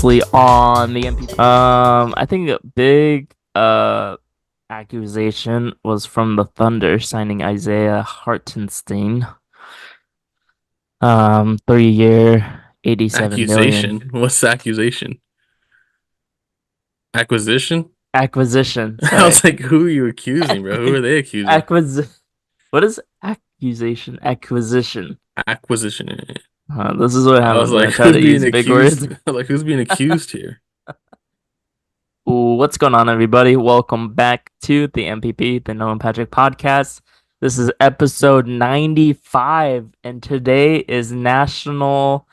previously on the MP. I think a big accusation was from the Thunder signing Isaiah Hartenstein. 3 year, 87 Accusation? million. What's the accusation? Acquisition? Acquisition, I sorry. was like, who are you accusing, bro? Who are they accusing? Acquisition. What is accusation? Acquisition. Acquisition. This is what I was happens when I like, try who's to being use big accused? words. I was like, who's being accused here? Ooh, what's going on, everybody? Welcome back to the MPP, the Noah and Patrick podcast. This is episode 95, and today is National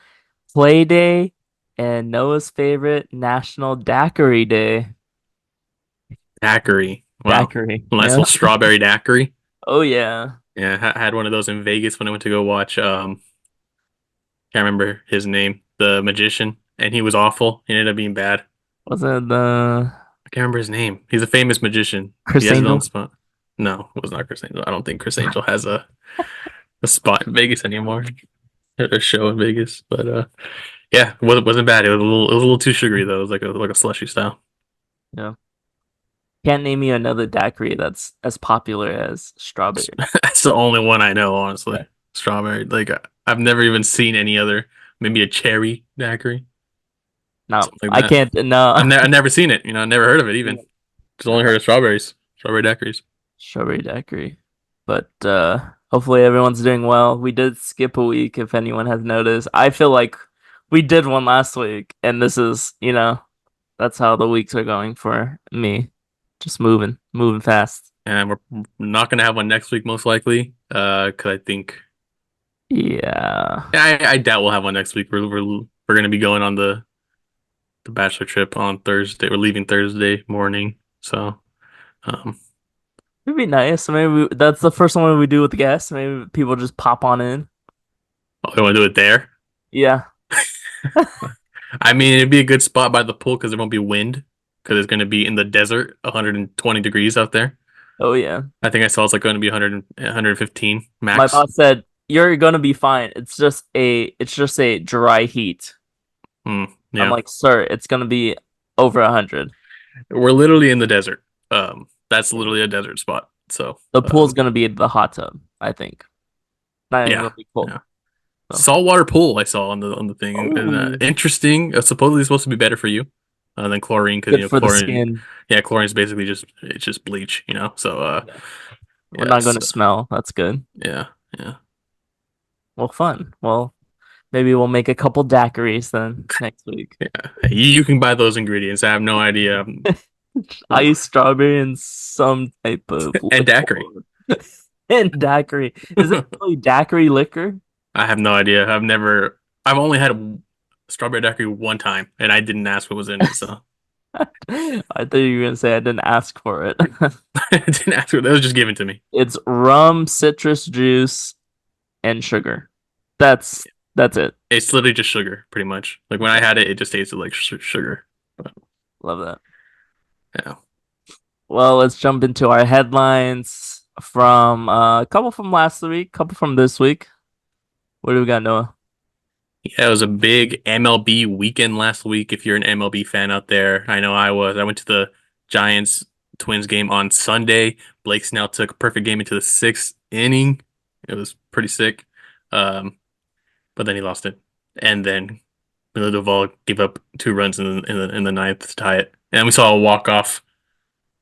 Play Day and Noah's favorite National Daiquiri Day. Daiquiri. Wow. Daiquiri, Nice yeah. little strawberry daiquiri. Oh, yeah. Yeah, I had one of those in Vegas when I went to go watch can't remember his name, the magician, and he was awful. He ended up being bad. Was it the I can't remember his name. He's a famous magician. He Chris has his own Angel? spot. No, it was not Chris Angel. I don't think Chris Angel has a spot in Vegas anymore. A show in Vegas. But yeah, it wasn't bad. It was a little too sugary though. It was like a slushy style. Yeah. Can't name me another daiquiri that's as popular as strawberry. That's the only one I know, Yeah. honestly. Strawberry. Like I've never even seen any other. Maybe a cherry daiquiri, No, something like I that. can't. No. I've never seen it. I never heard of it even. Just only heard of strawberries, strawberry daiquiris. Strawberry daiquiri. But hopefully everyone's doing well. We did skip a week if anyone has noticed. I feel like we did one last week and this is, that's how the weeks are going for me. Just moving fast. And we're not gonna have one next week most likely. Because I think Yeah. I doubt we'll have one next week. We're gonna be going on the bachelor trip on Thursday. We're leaving Thursday morning. So um It'd be nice. That's the first one we do with the guests. Maybe people just pop on in. oh, we want to do it there. Yeah. I mean, it'd be a good spot by the pool because there won't be wind because it's gonna be in the desert, 120 degrees out there. Oh yeah. I think I saw it's like going to be 100, 115 My max. boss said you're gonna be fine. It's just a dry heat. I'm Yeah, like, sir, it's gonna be over 100. we're literally in the desert. That's literally a desert spot. So, The pool's gonna be the hot tub, I think. Not even yeah, gonna be cold. yeah. So. Saltwater pool I saw on the thing, and Oh, interesting. Supposedly supposed to be better for you than chlorine because good for the chlorine. skin. Yeah, chlorine is basically just bleach. So Yeah. We're yeah, not gonna smell. That's good. yeah, yeah. Well, fun. Well, maybe we'll make a couple daiquiris then next week. Yeah. Hey, you can buy those ingredients. I have no idea. Ice strawberry and some type of And daiquiri. liqueur. And daiquiri. Is it really daiquiri liquor? I have no idea. I've only had strawberry daiquiri one time, and I didn't ask what was in it, so I thought you were gonna say I didn't ask for it. I didn't ask what. It was just given to me. It's rum, citrus juice, and sugar. That's it. It's literally just sugar, pretty much. Like when I had it, it just tasted like sugar. But Love that. yeah, Well, let's jump into our headlines from a couple from last week, couple from this week. What do we got, Noah? yeah. It was a big MLB weekend last week. If you're an MLB fan out there, I know I was. I went to the Giants Twins game on Sunday. Blake Snell took a perfect game into the sixth inning. It was pretty sick. Um, but then he lost it, and then Miller Duvall gave up 2 runs in the ninth to tie it, and we saw a walk off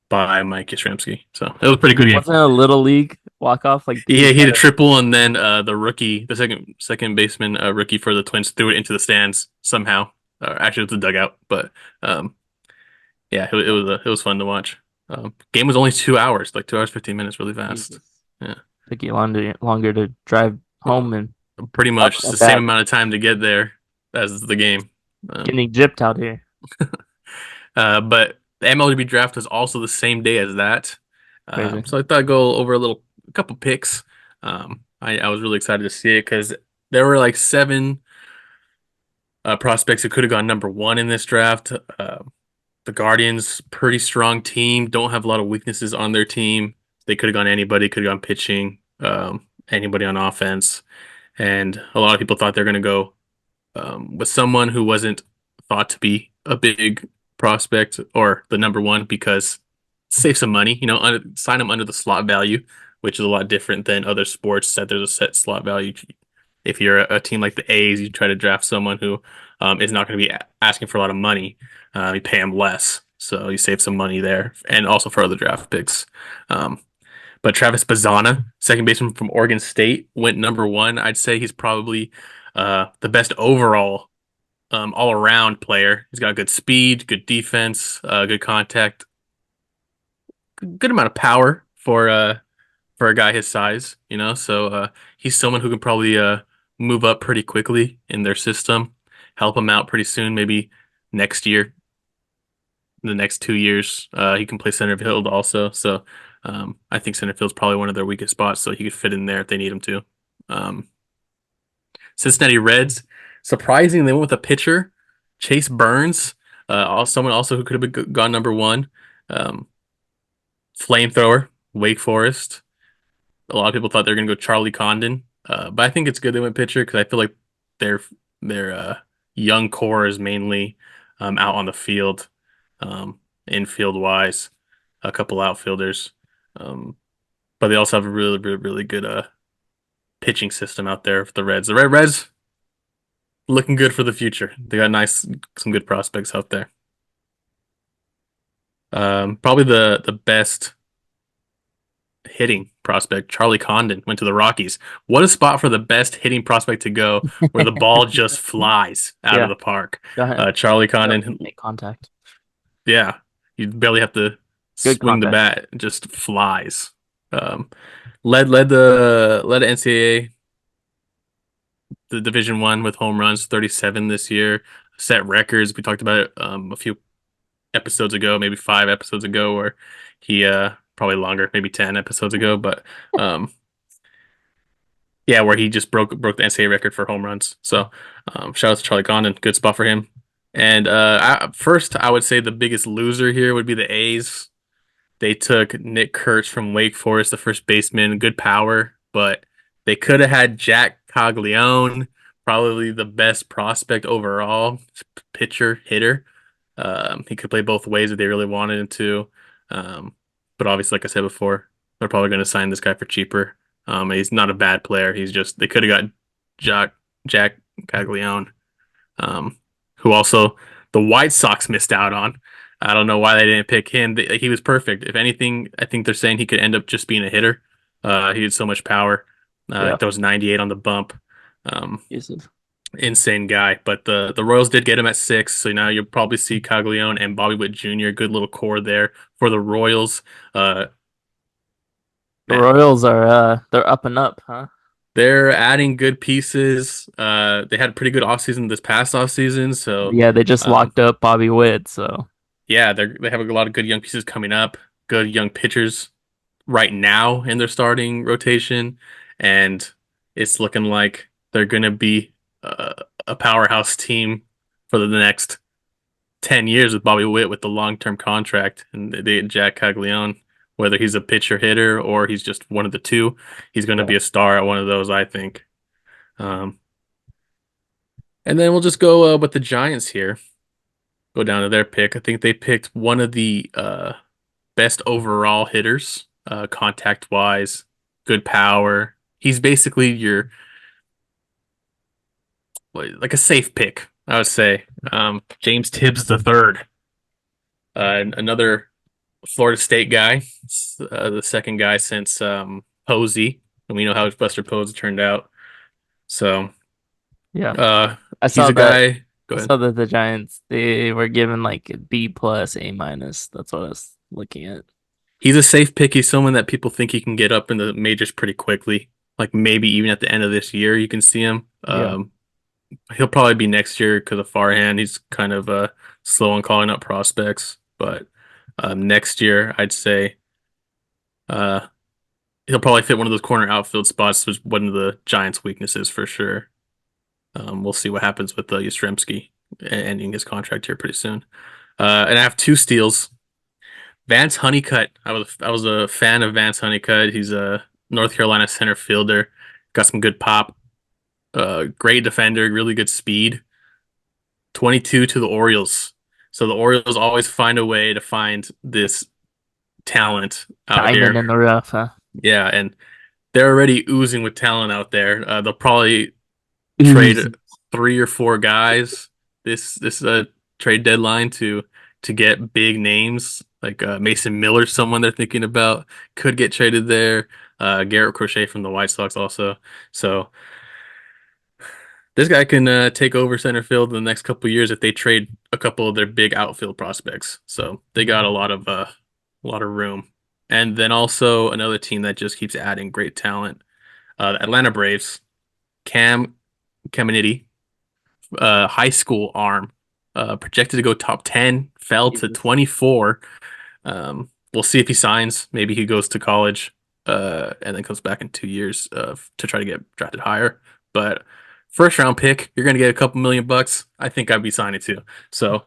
by Mike Yastrzemski. So it was a pretty good game. Wasn't it a little league walk off? Like Yeah, he had a triple, and then the rookie, the second baseman, rookie for the Twins, threw it into the stands somehow. Actually, it was a dugout, but yeah, it was fun to watch. Game was only 2 hours, like 2 hours 15 minutes, really fast. Jesus. Yeah, Took you longer to drive home and pretty up much it's the and same back. amount of time to get there as the game. Um, Getting gypped out here. but the MLB draft was also the same day as that. Crazy. So I thought I'd go over a couple picks. I was really excited to see it because there were like 7 prospects who could have gone number 1 in this draft. The Guardians, pretty strong team, don't have a lot of weaknesses on their team. They could have gone anybody, could have gone pitching, anybody on offense. And a lot of people thought they're going to go with someone who wasn't thought to be a big prospect or the number one because save some money. Sign him under the slot value, which is a lot different than other sports that there's a set slot value. If you're a team like the A's, you try to draft someone who is not going to be asking for a lot of money. You pay him less, so you save some money there, and also for other draft picks. Um, but Travis Bazzana, second baseman from Oregon State, went number one. I'd say he's probably the best overall all around player. He's got good speed, good defense, good contact, good amount of power for a guy his size. So he's someone who can probably move up pretty quickly in their system, help him out pretty soon, maybe next year, the next 2 years. He can play center field also. So I think center field is probably one of their weakest spots, so he could fit in there if they need him to. Um, Cincinnati Reds, surprisingly, they went with a pitcher, Chase Burns, someone also who could have gone number one. Um, Flamethrower, Wake Forest. A lot of people thought they were going to go Charlie Condon, but I think it's good they went pitcher because I feel like their their young core is mainly out on the field, infield wise, a couple outfielders, um, but they also have a really really really good pitching system out there for the Reds. The Reds looking good for the future. They got some good prospects out there. Probably the best hitting prospect, Charlie Condon, went to the Rockies. What a spot for the best hitting prospect to go, where the ball just flies out of Yeah, the park. go ahead. Charlie You don't Condon, make contact. yeah, you barely have to Good swing the contact. bat; it just flies. Um, led the NCAA, the Division One with home runs, 37 this year. Set records. We talked about it a few episodes ago, maybe 5 episodes ago, where he probably longer, maybe 10 episodes ago, but um yeah, where he just broke the NCAA record for home runs. So shout out to Charlie Condon, good spot for him. And first, I would say the biggest loser here would be the A's. They took Nick Kurtz from Wake Forest, the first baseman, good power, but they could have had Jack Caglione, probably the best prospect overall, pitcher, hitter. He could play both ways if they really wanted him to. Um, but obviously, like I said before, they're probably going to sign this guy for cheaper. He's not a bad player. He's just they could have got Jack Caglione, who also the White Sox missed out on. I don't know why they didn't pick him. He was perfect. If anything, I think they're saying he could end up just being a hitter. He had so much power. Yeah, That was 98 on the bump. Um, Yusuf. insane guy. But the Royals did get him at six, so now you'll probably see Caglione and Bobby Witt Jr. Good little core there for the Royals. The Man, Royals are they're up and up, huh? they're adding good pieces. They had a pretty good offseason this past offseason, so Yeah, they just um, locked up Bobby Witt, so yeah, they have a lot of good young pieces coming up, good young pitchers right now in their starting rotation, and it's looking like they're gonna be a powerhouse team for the next 10 years with Bobby Witt with the long-term contract and they Jack Caglione, whether he's a pitcher hitter or he's just one of the two, he's going to yeah. be a star at one of those, I think. Um, and then we'll just go with the Giants here. Go down to their pick. I think they picked one of the best overall hitters, contact wise, good power. He's basically your like a safe pick, I would say. James Tibbs the third, another Florida State guy, the second guy since Posey, and we know how Buster Posey turned out. So Yeah. uh, I he's saw a that guy. Go I ahead. saw that the Giants they were given like B plus, A minus. That's what I was looking at. He's a safe pick. He's someone that people think he can get up in the majors pretty quickly. Like maybe even at the end of this year, you can see him. Yeah. He'll probably be next year because of Farhan. He's kind of slow on calling up prospects, but next year I'd say uh, he'll probably fit one of those corner outfield spots, which is one of the Giants' weaknesses for sure. We'll see what happens with Yastrzemski ending his contract here pretty soon. And I have two steals. Vance Honeycutt. I was a fan of Vance Honeycutt. He's a North Carolina center fielder. Got some good pop. Great defender. Really good speed. 22 to the Orioles. So the Orioles always find a way to find this talent out Diamond here. in the rough, huh? Yeah, and they're already oozing with talent out there. They'll probably trade Ooze. 3 or 4 guys this trade deadline to get big names like Mason Miller, someone they're thinking about could get traded there. Garrett Crochet from the White Sox also. So this guy can take over center field in the next couple of years if they trade a couple of their big outfield prospects. So they got a lot of room. And then also another team that just keeps adding great talent. The Atlanta Braves, Cam Caminiti, high school arm, projected to go top 10, fell to Jesus. 24. We'll see if he signs. Maybe he goes to college, and then comes back in 2 years to try to get drafted higher. But first round pick, you're gonna get a couple $1,000,000. I think I'd be signing too. So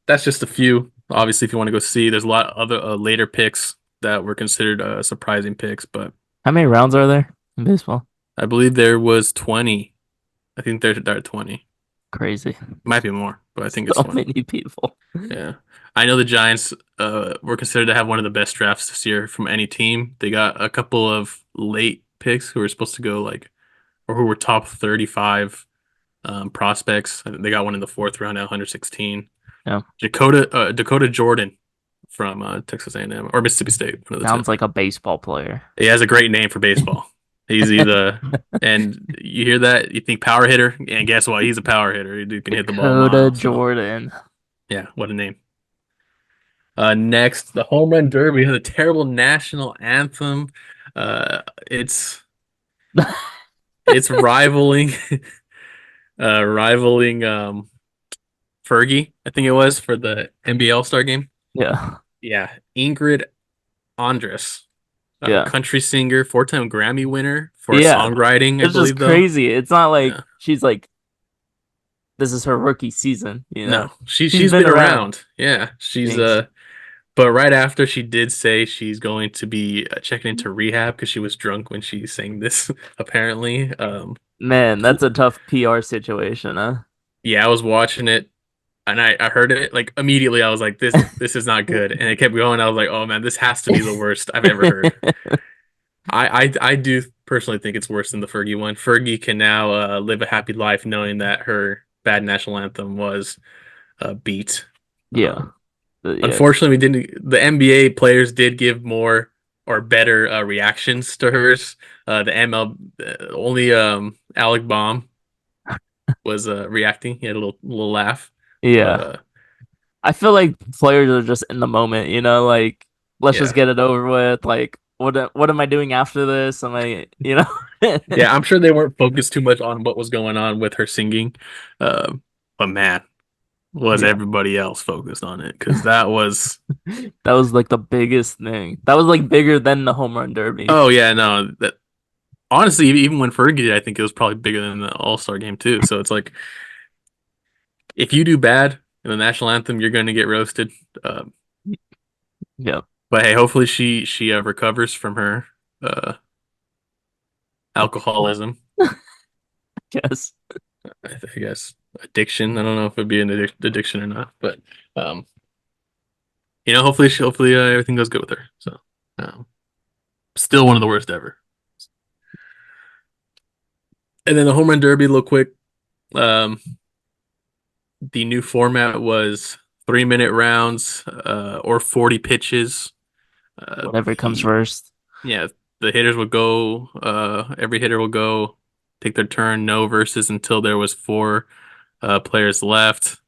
that's just a few. Obviously, if you want to go see, there's a lot of other later picks that were considered surprising picks, but How many rounds are there in baseball? I believe there was 20. I think they're at 20. Crazy. Might be more, but I think it's So 20. many people. Yeah. I know the Giants were considered to have one of the best drafts this year from any team. They got a couple of late picks who were supposed to go like, or who were top 35 prospects. I think they got one in the fourth round at 116. Yeah. Dakota Jordan from Texas A&M or Mississippi State, one of the two. Sounds like a baseball player. He has a great name for baseball. He's a and you hear that, you think power hitter, and guess what? He's a power hitter. He can hit the ball a Dakota mile. So Jordan. yeah, what a name. Next, the Home Run Derby, the terrible national anthem. Uh, it's it's rivaling rivaling Fergie, I think it was for the NBA All-Star game. Yeah. Yeah, Ingrid Andress, Yeah. country singer, four-time Grammy winner for Yeah. songwriting, I It's just believe though. crazy. It's not like Yeah. she's like this is her rookie season, you know. No, she She's she's been been around. around. Yeah, she's Jinx. but right after she did say she's going to be checking into rehab because she was drunk when she sang this, apparently. Man, that's a tough PR situation, huh? Yeah, I was watching it and I heard it like immediately. I was like, this is not good, and it kept going. I was like, oh man, this has to be the worst I've ever heard. I do personally think it's worse than the Fergie one. Fergie can now live a happy life knowing that her bad national anthem was beat. Yeah. Um, Yeah. Unfortunately, we didn't. The NBA players did give more or better reactions to hers. The ML only Alec Baum was reacting. He had a little laugh, but Yeah. I feel like players are just in the moment, you know, like let's just yeah, get it over with. Like what am I doing after this? Am I, you know? yeah. I'm sure they weren't focused too much on what was going on with her singing, but man, was Yeah. everybody else focused on it? Because that was. That was like the biggest thing. That was like bigger than the home run derby. Oh yeah, no. That honestly, even when Fergie did, I think it was probably bigger than the All Star game too. So it's like, if you do bad in the national anthem, you're going to get roasted. Um, Yeah. but hey, hopefully she recovers from her uh, alcoholism. Guess. I guess addiction. I don't know if it'd be an addiction or not, but um, hopefully everything goes good with her. So um, still one of the worst ever. And then the home run derby, real quick. Um, the new format was 3 minute rounds or 40 pitches. Whatever comes The first. Yeah, the hitters would go. Every hitter will go, take their turn. No versus until there was four players left.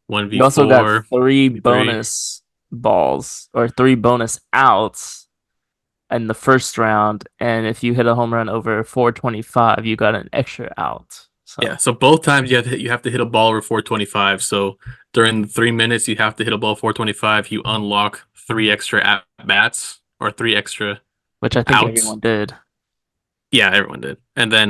One v You also got four, three 1v3. bonus balls or three bonus outs in the first round, and if you hit a home run over 425, you got an extra out. Yeah, So, so both times you have to hit a ball over 425. So during the 3 minutes, you have to hit a ball 425. You unlock three extra at bats or three extra which I think outs. everyone did. Yeah, everyone did. And then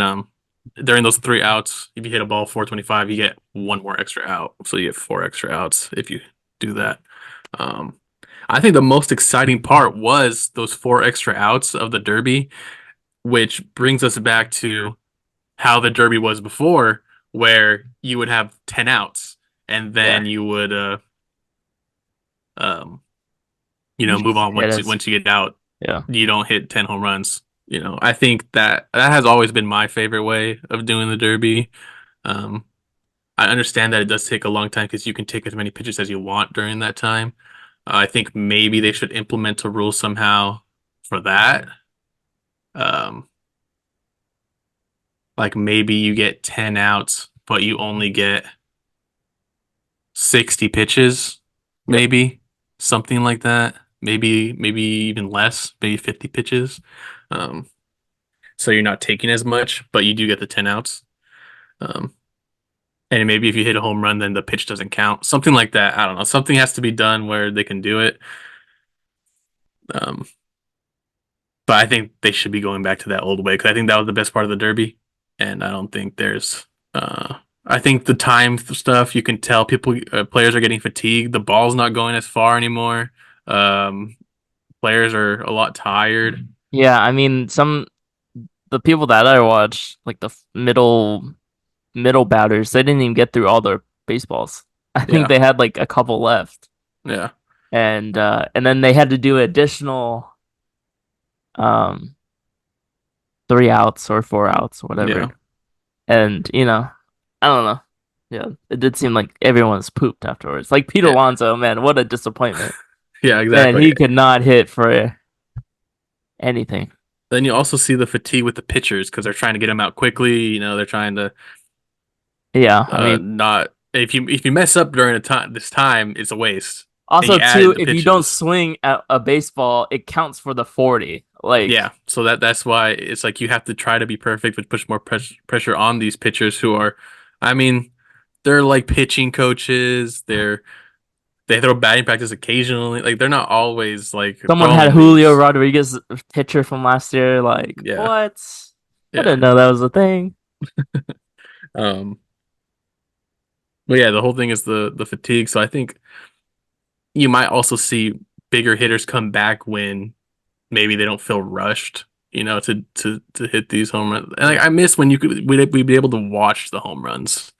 during those three outs, if you hit a ball 425, you get one more extra out. So you get four extra outs if you do that. Um, I think the most exciting part was those four extra outs of the Derby, which brings us back to how the Derby was before, where you would have 10 outs and Yeah. then you would move on Yeah, once you get out. yeah. You don't hit 10 home runs. I think that has always been my favorite way of doing the Derby. Um, I understand that it does take a long time because you can take as many pitches as you want during that time. I think maybe they should implement a rule somehow for that. Um, like maybe you get 10 outs, but you only get 60 pitches, Yep. maybe something like that. Maybe even less, maybe 50 pitches. Um, so you're not taking as much, but you do get the 10 outs. Um, and maybe if you hit a home run, then the pitch doesn't count. Something like that. I don't know. Something has to be done where they can do it. Um, but I think they should be going back to that old way because I think that was the best part of the Derby. And I don't think I think the time stuff, you can tell players are getting fatigued. The ball's not going as far anymore. Um, Players are a lot tired. Yeah, I mean, the people that I watch, like the middle batters, they didn't even get through all their baseballs. I think Yeah. they had like a couple left, Yeah. and then they had to do additional um 3 outs or 4 outs, whatever. Yeah. And I don't know. Yeah, it did seem like everyone was pooped afterwards. Like Peter Yeah. Alonso, man, what a disappointment. Yeah, Man, exactly. he could not hit for anything. Then you also see the fatigue with the pitchers because they're trying to get them out quickly. They're trying to Yeah, I mean, not if you mess up during this time, it's a waste. And also you added too, the if you don't pitches. swing at a baseball, it counts for the 40. Like, Yeah, so that's why it's like you have to try to be perfect, which push more pressure on these pitchers who are, I mean, they're like pitching coaches. They throw batting practice occasionally. Like they're not always like someone had throwing Julio these. Rodriguez pitcher from last year. Like, Yeah, what? I yeah. didn't know that was a thing. Um, but yeah, the whole thing is the fatigue. So I think you might also see bigger hitters come back when maybe they don't feel rushed, to hit these home runs. And like, I miss when we'd be able to watch the home runs,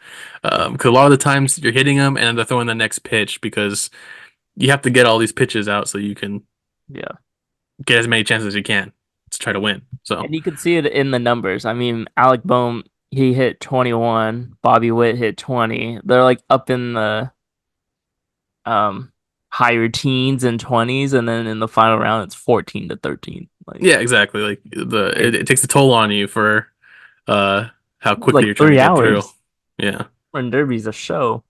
because a lot of the times you're hitting them and they're throwing the next pitch because you have to get all these pitches out so you can Yeah. get as many chances as you can to try to win. So And you can see it in the numbers. I mean, Alec Bohm, he hit 21. Bobby Witt hit 20. They're like up in the um higher teens and 20s, and then in the final round it's 14 to 13. Like yeah, exactly. Like it takes a toll on you for how it was quickly like you're trying to three get through. hours. Yeah. When Derby's a show.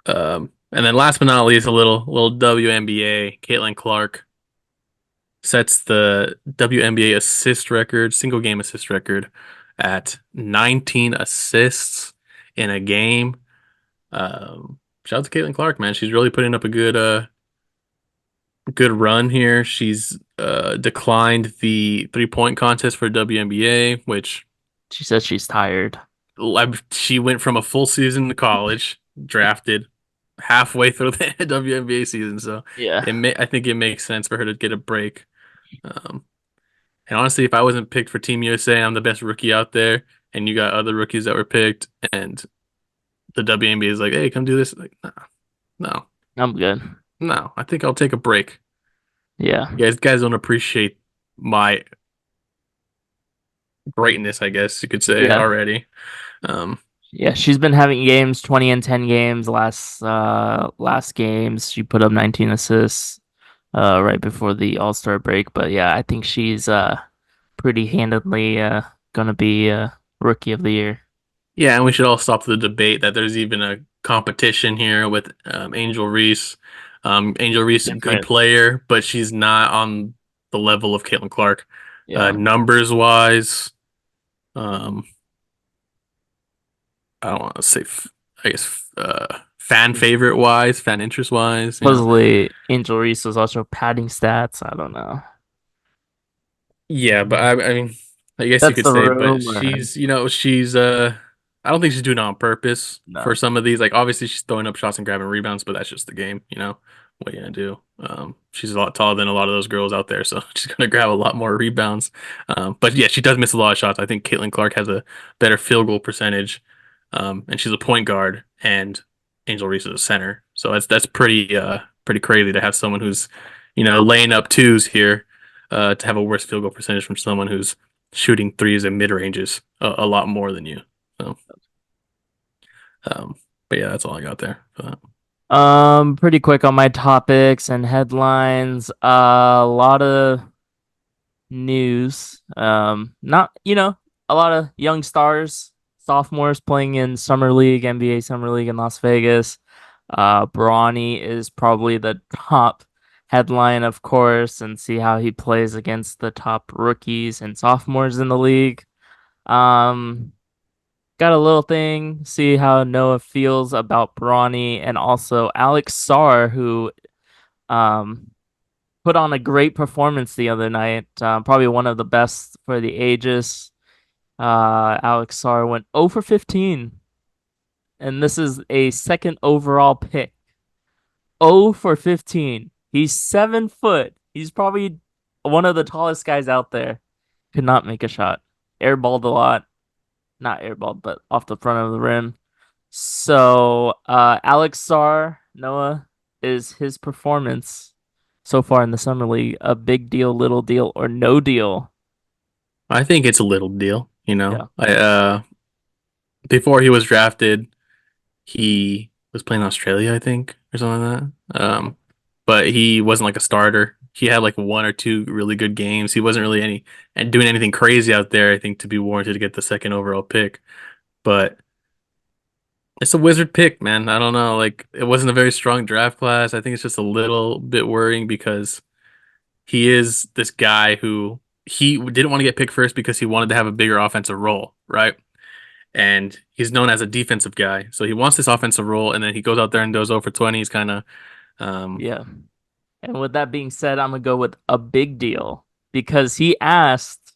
And then last but not least, a little WNBA. Caitlin Clark sets the WNBA assist record, single game assist record at 19 assists in a game. Shout out to Caitlin Clark, man. She's really putting up a good run here. She's declined the 3-point contest for WNBA, which She says she's tired. she went from a full season to college, drafted halfway through the WNBA season. So Yeah. I think it makes sense for her to get a break. Um, and honestly, if I wasn't picked for Team USA, I'm the best rookie out there, and you got other rookies that were picked, and the WNBA is like, hey, come do this. Like, no, no, I'm good. no. I think I'll take a break. Yeah. You guys don't appreciate my greatness, I guess you could say Yeah. already. Um, Yeah, she's been having games, 20 and 10 games last games. She put up 19 assists right before the All-Star break, but yeah, I think she's pretty handedly gonna be rookie of the year. yeah, and we should all stop the debate that there's even a competition here with Angel Reese. Angel Reese, good Different. player, but she's not on the level of Caitlin Clark, Yeah. numbers wise. Um, I don't want to say, I guess, fan favorite wise, fan interest wise. Supposedly Angel Reese was also padding stats. I don't know. Yeah, but I mean, I guess you That's could the say, but rumor. she's I don't think she's doing it on purpose for No. some of these. Like, obviously, she's throwing up shots and grabbing rebounds, but that's just the game. What are you gonna do? She's a lot taller than a lot of those girls out there, so she's gonna grab a lot more rebounds. But yeah, she does miss a lot of shots. I think Caitlin Clark has a better field goal percentage, and she's a point guard, and Angel Reese is a center, so that's pretty pretty crazy to have someone who's, laying up twos here, to have a worse field goal percentage from someone who's shooting threes and mid ranges a lot more than you. So, um, but yeah, that's all I got there. Pretty quick on my topics and headlines. A lot of news. Not, a lot of young stars, sophomores playing in Summer League, NBA Summer League in Las Vegas. Bronny is probably the top headline, of course, and see how he plays against the top rookies and sophomores in the league. Um, got a little thing, see how Noah feels about Bronny and also Alex Sarr, who um put on a great performance the other night. Probably one of the best for the ages. Alex Sarr went 0 for 15, and this is a second overall pick. 0 for 15. He's 7 foot. He's probably one of the tallest guys out there. Could not make a shot. Airballed a lot. Not airballed, but off the front of the rim. So, Alex Sarr, Noah, is his performance so far in the summer league a big deal, little deal, or no deal? I think it's a little deal, you know. Yeah, Before he was drafted, he was playing Australia, I think, or something like that. But he wasn't like a starter. He had like one or two really good games. He wasn't really doing anything crazy out there, I think, to be warranted to get the second overall pick. But it's a wizard pick, man. I don't know. Like it wasn't a very strong draft class. I think it's just a little bit worrying because he is this guy who he didn't want to get picked first because he wanted to have a bigger offensive role, right? And he's known as a defensive guy. So he wants this offensive role, and then he goes out there and does 0 for 20. He's kind of, um, yeah. And with that being said, I'm gonna go with a big deal because he asked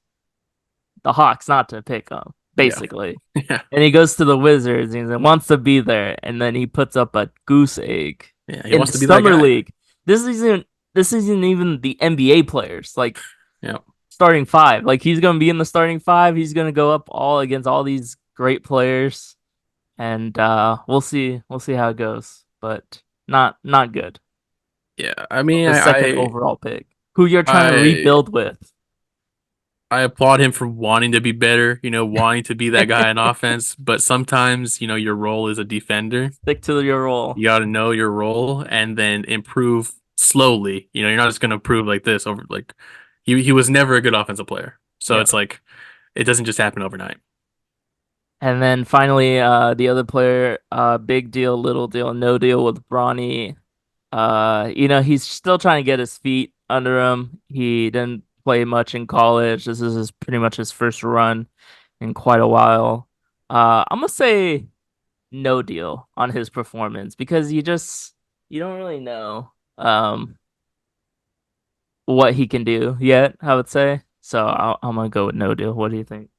the Hawks not to pick him, yeah, basically. yeah, And he goes to the Wizards and he wants to be there, and then he puts up a goose egg yeah. He in wants the to be that summer guy. league. This isn't this isn't even the NBA players, like Yeah, starting five. Like he's gonna be in the starting five. He's gonna go up all against all these great players, and we'll see how it goes. But not good. yeah. I mean, The second overall pick, who you're trying to I, rebuild with. I applaud him for wanting to be better. Wanting to be that guy in offense. But sometimes, your role is a defender. Stick to your role. You got to know your role and then improve slowly. You're not just going to improve like this over like he was never a good offensive player. So Yeah. it's like it doesn't just happen overnight. And then finally, the other player, big deal, little deal, no deal with Bronny. He's still trying to get his feet under him. He didn't play much in college. This is pretty much his first run in quite a while. I'm gonna say no deal on his performance because you don't really know what he can do yet, I would say. So I'm gonna go with no deal. What do you think?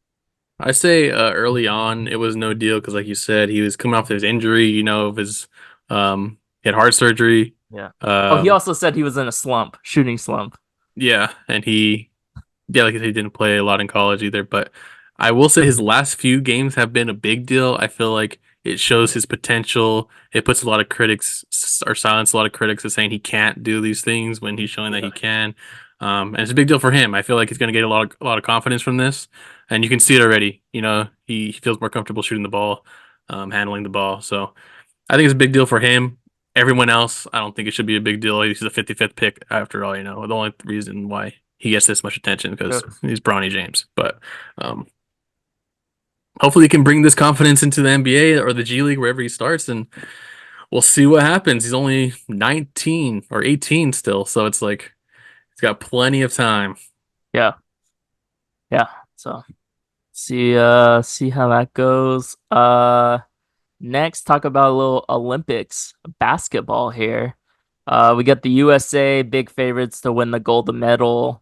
I say early on it was no deal because, like you said, he was coming off his injury. Of his he had heart surgery. Yeah. Oh, he Um, also said he was in a slump, shooting slump. yeah, and yeah, like I said, he didn't play a lot in college either. But I will say his last few games have been a big deal. I feel like it shows his potential. It puts a lot of critics or silence a lot of critics as saying he can't do these things when he's showing that Yeah. he can. And it's a big deal for him. I feel like he's going to get a lot of confidence from this, and you can see it already. He feels more comfortable shooting the ball, handling the ball. So I think it's a big deal for him. Everyone else, I don't think it should be a big deal. He's the 55th pick after all. The only reason why he gets this much attention because Sure. he's Bronny James. But um, hopefully, he can bring this confidence into the NBA or the G League wherever he starts, and we'll see what happens. He's only 19 or 18 still, so it's like he's got plenty of time. Yeah. Yeah. So see how that goes. Next, talk about a little Olympics basketball here. We got the USA big favorites to win the gold medal.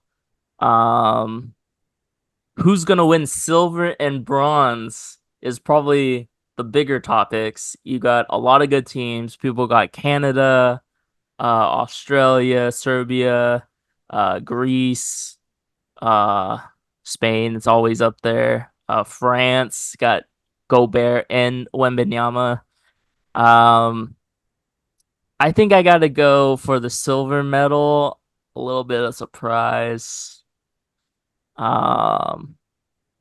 Um, who's gonna win silver and bronze is probably the bigger topics. You got a lot of good teams. People got Canada, Australia, Serbia, Greece, uh, Spain. It's always up there. France got Gobert and Wembanyama. Um, I think I gotta go for the silver medal. A little bit of surprise. Um,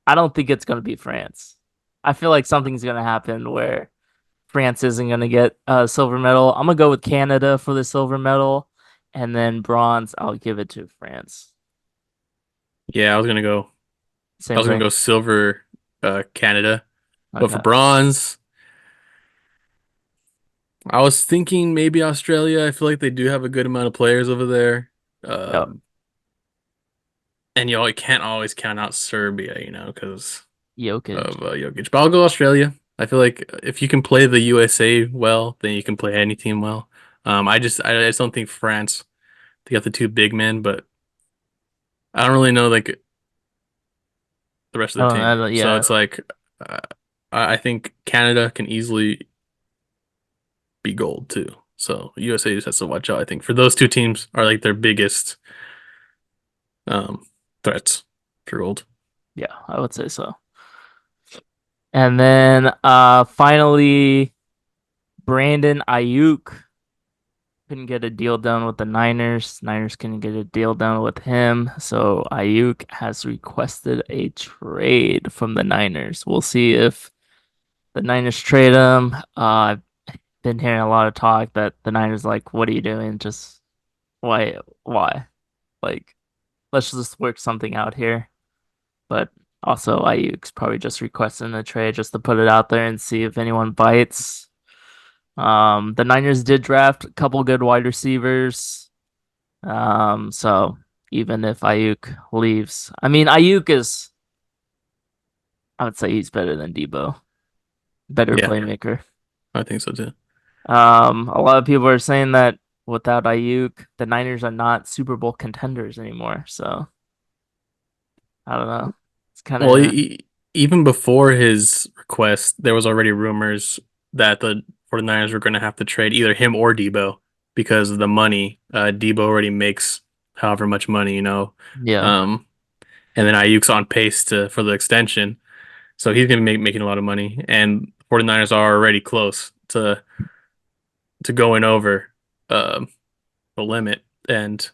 I don't think it's gonna be France. I feel like something's gonna happen where France isn't gonna get a silver medal. I'm gonna go with Canada for the silver medal, and then bronze, I'll give it to France. Yeah, I Same was gonna go thing. silver, Canada, but for Okay. bronze, I was thinking maybe Australia. I feel like they do have a good amount of players over there. Yep. Um, and you can't always count out Serbia, because Jokic. of Jokic. But I'll go Australia. I feel like if you can play the USA well, then you can play any team well. I just don't think France. They got the two big men, but I don't really know like the rest of the Oh, team. So yeah, it's like uh, I think Canada can easily be gold too. So USA just has to watch out. I think for those two teams are like their biggest um threats for gold. yeah, I would say so. And then finally Brandon Ayuk couldn't get a deal done with the Niners. Niners couldn't get a deal done with him. So Ayuk has requested a trade from the Niners. We'll see if the Niners trade him. I've been hearing a lot of talk that the Niners like, what are you doing? Just why? Like, let's just work something out here. But also Ayuk's probably just requesting a trade just to put it out there and see if anyone bites. The Niners did draft a couple good wide receivers. So even if Ayuk leaves, I mean Ayuk is, I would say he's better than Debo, better Yeah, playmaker. I think so too. A lot of people are saying that without Ayuk, the Niners are not Super Bowl contenders anymore. So I don't know. It's kind Well, of even before his request, there was already rumors that the 49ers were going to have to trade either him or Debo because of the money. Debo already makes however much money. yeah, Um, and then Ayuk's on pace to for the extension, so he's going to be making a lot of money. And 49ers are already close to going over um, the limit, and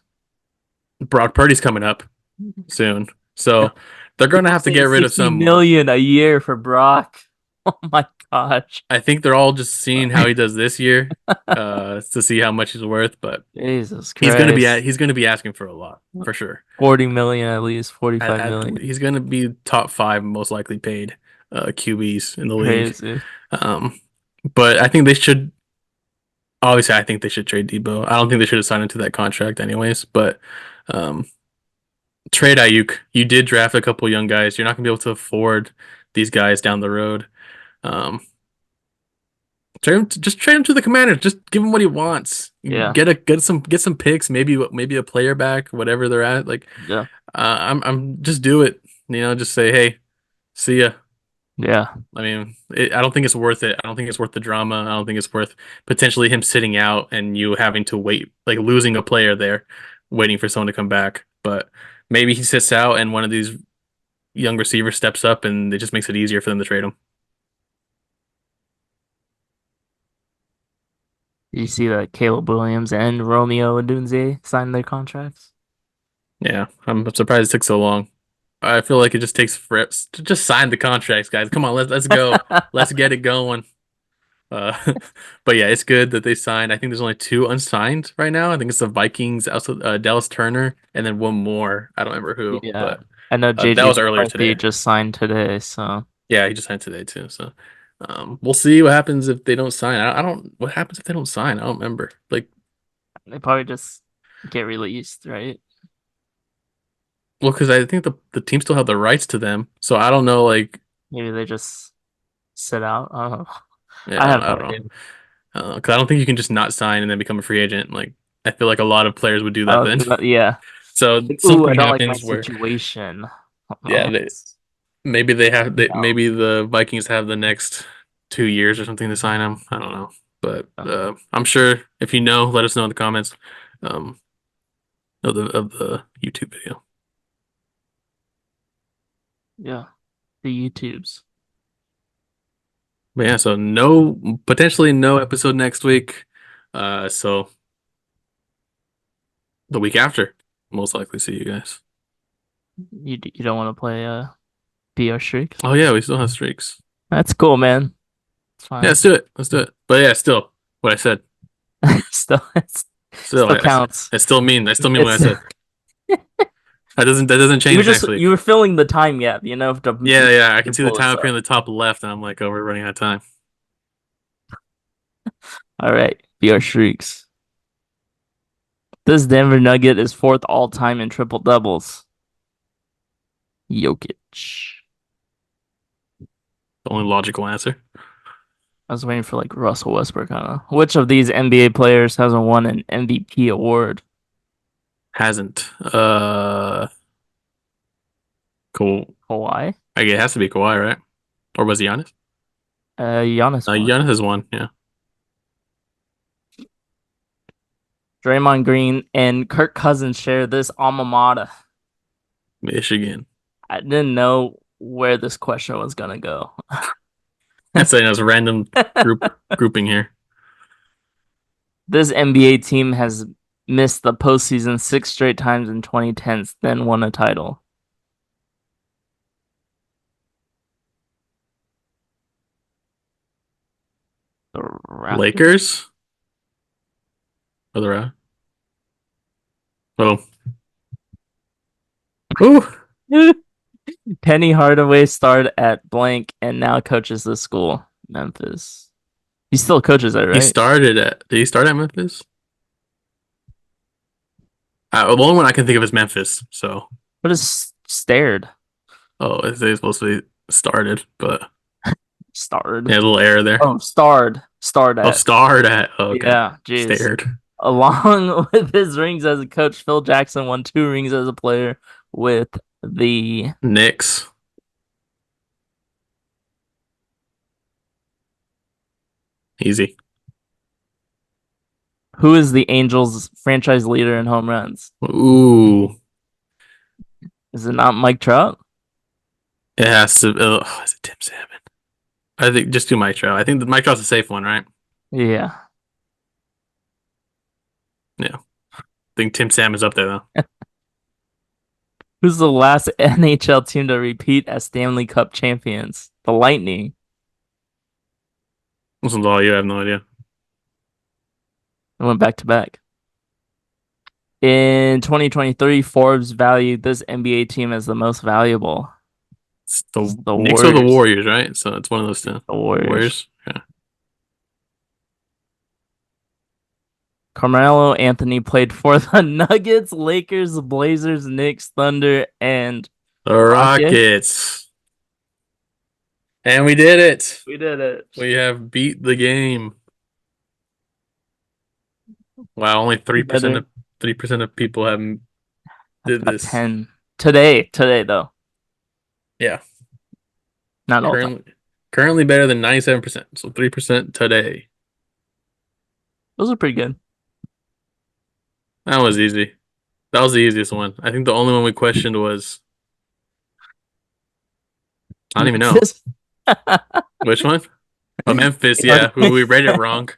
Brock Purdy's coming up soon, so they're going to people have to saying get rid of 60 some. million a year for Brock. Oh my gosh. I think they're all just seeing how he does this year, to see how much he's worth. But Jesus Christ. he's gonna be asking for a lot for sure. 40 million at least, 45 million. He's gonna be top five most likely paid QBs in the league. Crazy. Um, but I think they should. Obviously, I think they should trade Debo. I don't think they should have signed into that contract anyways. But um, trade Ayuk. You did draft a couple young guys. You're not gonna be able to afford these guys down the road. Um, just trade him to the Commanders. Just give him what he wants. Yeah. Get some picks. Maybe a player back. Whatever they're at. Like Yeah. I'm just do it. Just say hey, see ya. Yeah. I mean, I don't think it's worth it. I don't think it's worth the drama. I don't think it's worth potentially him sitting out and you having to wait, like losing a player there, waiting for someone to come back. But maybe he sits out and one of these young receivers steps up and it just makes it easier for them to trade him. You see that Caleb Williams and Romeo Odunze signed their contracts? Yeah, I'm surprised it took so long. I feel like it just takes forever to just sign the contracts, guys. Come on, let's go. Let's get it going. Uh, but yeah, it's good that they signed. I think there's only two unsigned right now. I think it's the Vikings, also Dallas Turner, and then one more. I don't remember who, Yeah. but I know that JJ was earlier McCarthy today. just signed today, so Yeah, he just signed today too. So we'll see what happens if they don't sign. I don't. What happens if they don't sign? I don't remember. Like, they probably just get released, right? well, because I think the team still have the rights to them. So I don't know. Like, Maybe they just sit out. I don't know. I yeah, have I no don't know. idea. Because I don't think you can just not sign and then become a free agent. Like, I feel like a lot of players would do that then. Yeah. So Like, ooh, I something don't like my happens where, situation. yeah, Oh, maybe no. maybe the Vikings have the next 2 years or something to sign him. I don't know, but I'm sure if you know, let us know in the comments um, of the YouTube video. Yeah. The YouTubes. But yeah, so no, potentially no episode next week. So the week after, most likely see you guys. You don't want to play BR streaks? Oh yeah, we still have streaks. That's cool, man. It's Yeah, fine. let's do it. Let's do it. But yeah, still what I said. Still, Still, still counts. I still mean what I It's said. That doesn't change next week. you were filling the time gap, Yeah, yeah, I can to see the pull time this up here up. in the top left, and I'm like, oh, we're running out of time. All right, BR streaks. This Denver Nugget is fourth all time in triple doubles. Jokic. The only logical answer. I was waiting for like Russell Westbrook. I don't know. Which of these NBA players hasn't won an MVP award? Hasn't. Cool. Kawhi? I guess it has to be Kawhi, right? Or was he Giannis? Giannis won. Giannis has one. Yeah, Draymond Green and Kirk Cousins share this alma mater. Michigan. I didn't know where this question was gonna go. That's a random grouping here. This NBA team has missed the postseason 6 straight times in 2010s, then won a title. The Raptors? Lakers or the Raptors? Oh, ooh, Penny Hardaway starred at blank and now coaches the school, Memphis. He still coaches there, he right? started at. Did he start at Memphis? The only one I can think of is Memphis. So, What is stared? oh, it's supposed to be started, but Starred. yeah, a little error there. Oh, starred. Starred Oh, at. starred at. Oh, okay, Yeah, jeez. stared. Along with his rings as a coach, Phil Jackson won 2 rings as a player with the Knicks. Easy. who is the Angels franchise leader in home runs? Ooh, Is it not Mike Trout? it has to. Oh, is it Tim Salmon? I think just do Mike Trout. I think the Mike Trout's a safe one, right? Yeah. Yeah. I think Tim Salmon's up there though. Who's the last NHL team to repeat as Stanley Cup champions? The Lightning. Listen to all you, I have no idea. They went back to back. In 2023, Forbes valued this NBA team as the most valuable. It's It's the the Knicks or the Warriors. Warriors, right? So it's one of those two. The Warriors. Warriors. Yeah. Carmelo Anthony played for the Nuggets, Lakers, Blazers, Knicks, Thunder, and The Rockets. Rockets. And we did it. We did it. We have beat the game. Wow, only 3% of 3% of people have did Got this. 10 today though. Yeah. Not all time. Currently better than 97%. So 3% today. Those are pretty good. That was easy. That was the easiest one. I think the only one we questioned was I don't even know. Which one? Oh, Memphis, yeah. Who we read it wrong.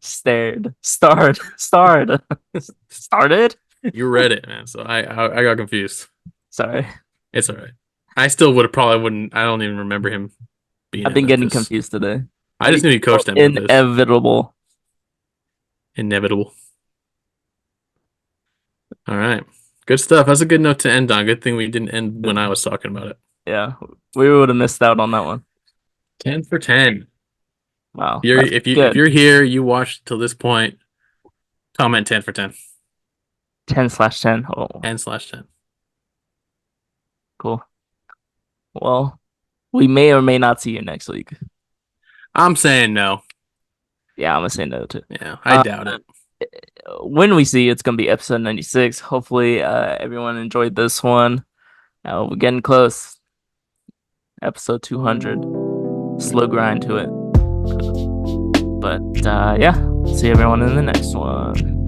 Starred. Started. You read it, man. So I got confused. Sorry. It's all right. I still would have probably wouldn't. I don't even remember him being. I've been getting confused today. I just knew he coached at Memphis. Inevitable. Inevitable. All right. Good stuff. That's a good note to end on. Good thing we didn't end when I was talking about it. Yeah. We would have missed out on that one. 10 for 10. Wow. If you're here, you watched till this point, comment 10 for 10. 10/10. Oh, 10/10. cool. Well, we may or may not see you next week. I'm saying no. Yeah, I'm gonna say no too. Yeah, I doubt it. When we see you, it's gonna be episode 96. Hopefully, everyone enjoyed this one. We're getting close. Episode 200. Slow grind to it. But yeah, see everyone in the next one.